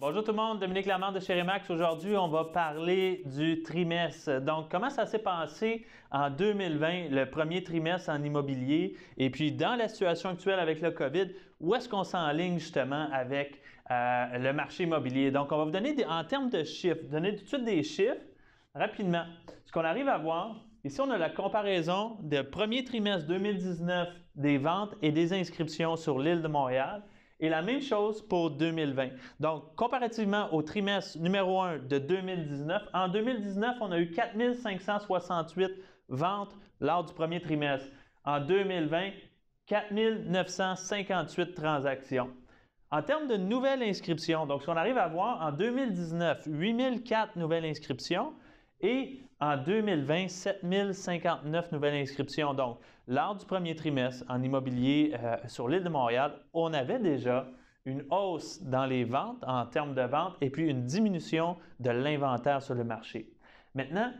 Bonjour tout le monde, Dominique Lamarre de chez Remax. Aujourd'hui, on va parler du trimestre. Donc, comment ça s'est passé en 2020, le premier trimestre en immobilier? Et puis, dans la situation actuelle avec le COVID, où est-ce qu'on s'enligne justement avec le marché immobilier? Donc, on va vous donner, en termes de chiffres, donner tout de suite des chiffres rapidement. Ce qu'on arrive à voir, ici, on a la comparaison de premier trimestre 2019 des ventes et des inscriptions sur l'île de Montréal. Et la même chose pour 2020. Donc, comparativement au trimestre numéro 1 de 2019, en 2019, on a eu 4 568 ventes lors du premier trimestre. En 2020, 4 958 transactions. En termes de nouvelles inscriptions, donc ce qu'on arrive à voir en 2019, 8 004 nouvelles inscriptions. Et en 2020, 7 059 nouvelles inscriptions. Donc, lors du premier trimestre en immobilier sur l'île de Montréal, on avait déjà une hausse dans les ventes en termes de ventes et puis une diminution de l'inventaire sur le marché. Maintenant,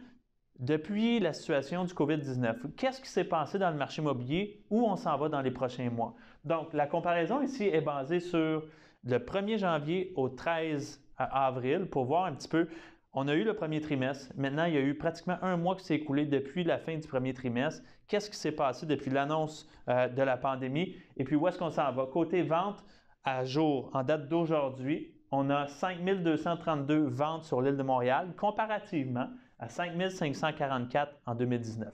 depuis la situation du COVID-19, qu'est-ce qui s'est passé dans le marché immobilier? Où on s'en va dans les prochains mois? Donc, la comparaison ici est basée sur le 1er janvier au 13 avril pour voir un petit peu. On a eu le premier trimestre. Maintenant, il y a eu pratiquement un mois qui s'est écoulé depuis la fin du premier trimestre. Qu'est-ce qui s'est passé depuis l'annonce de la pandémie? Et puis, où est-ce qu'on s'en va? Côté vente, à jour, en date d'aujourd'hui, on a 5 232 ventes sur l'île de Montréal, comparativement à 5 544 en 2019.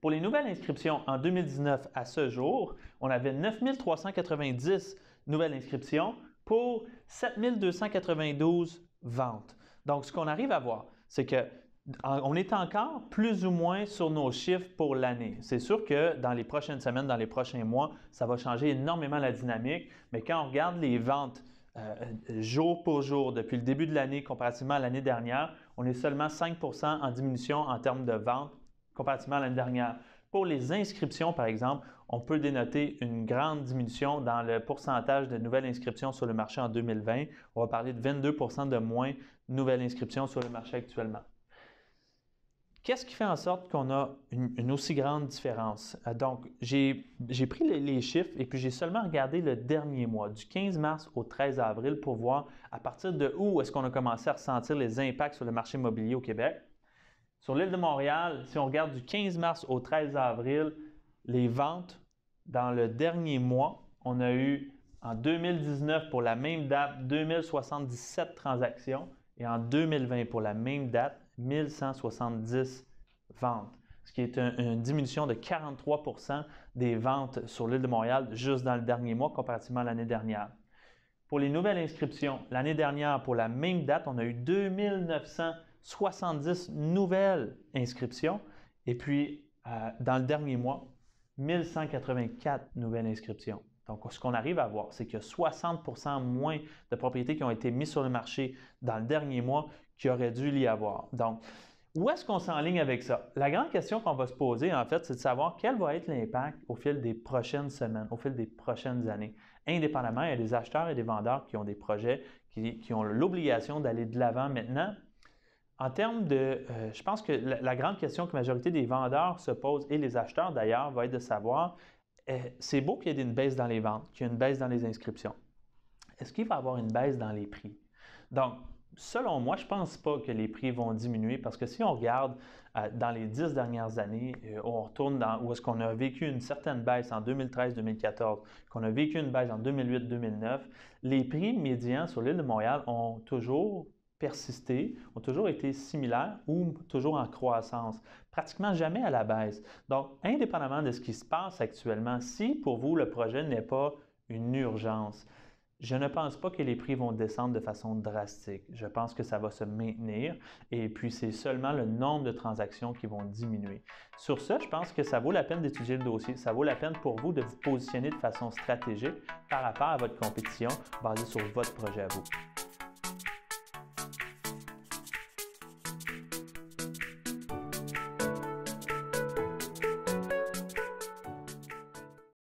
Pour les nouvelles inscriptions en 2019 à ce jour, on avait 9 390 nouvelles inscriptions pour 7 292 ventes. Donc, ce qu'on arrive à voir, c'est qu'on est encore plus ou moins sur nos chiffres pour l'année. C'est sûr que dans les prochaines semaines, dans les prochains mois, ça va changer énormément la dynamique, mais quand on regarde les ventes jour pour jour depuis le début de l'année comparativement à l'année dernière, on est seulement 5 % en diminution en termes de ventes comparativement à l'année dernière. Pour les inscriptions, par exemple, on peut dénoter une grande diminution dans le pourcentage de nouvelles inscriptions sur le marché en 2020. On va parler de 22 % de moins de nouvelles inscriptions sur le marché actuellement. Qu'est-ce qui fait en sorte qu'on a une aussi grande différence? Donc, j'ai pris les chiffres et puis j'ai seulement regardé le dernier mois, du 15 mars au 13 avril, pour voir à partir de où est-ce qu'on a commencé à ressentir les impacts sur le marché immobilier au Québec. Sur l'île de Montréal, si on regarde du 15 mars au 13 avril, les ventes dans le dernier mois, on a eu en 2019 pour la même date 2077 transactions et en 2020 pour la même date 1170 ventes, ce qui est une diminution de 43 % des ventes sur l'île de Montréal juste dans le dernier mois comparativement à l'année dernière. Pour les nouvelles inscriptions, l'année dernière, pour la même date, on a eu 2970 nouvelles inscriptions et puis dans le dernier mois, 1184 nouvelles inscriptions. Donc, ce qu'on arrive à voir, c'est qu'il y a 60 % moins de propriétés qui ont été mises sur le marché dans le dernier mois qu'il aurait dû y avoir. Donc, où est-ce qu'on s'enligne avec ça? La grande question qu'on va se poser, en fait, c'est de savoir quel va être l'impact au fil des prochaines semaines, au fil des prochaines années. Indépendamment, il y a des acheteurs et des vendeurs qui ont des projets, qui ont l'obligation d'aller de l'avant maintenant. En termes de, je pense que la grande question que la majorité des vendeurs se posent, et les acheteurs d'ailleurs, va être de savoir, c'est beau qu'il y ait une baisse dans les ventes, qu'il y ait une baisse dans les inscriptions. Est-ce qu'il va y avoir une baisse dans les prix? Donc, selon moi, je ne pense pas que les prix vont diminuer parce que si on regarde dans les 10 dernières années, on retourne où est-ce qu'on a vécu une certaine baisse en 2013-2014, qu'on a vécu une baisse en 2008-2009, les prix médians sur l'île de Montréal ont toujours persisté, ont toujours été similaires ou toujours en croissance, pratiquement jamais à la baisse. Donc, indépendamment de ce qui se passe actuellement, si pour vous le projet n'est pas une urgence, je ne pense pas que les prix vont descendre de façon drastique. Je pense que ça va se maintenir et puis c'est seulement le nombre de transactions qui vont diminuer. Sur ce, je pense que ça vaut la peine d'étudier le dossier. Ça vaut la peine pour vous de vous positionner de façon stratégique par rapport à votre compétition basée sur votre projet à vous.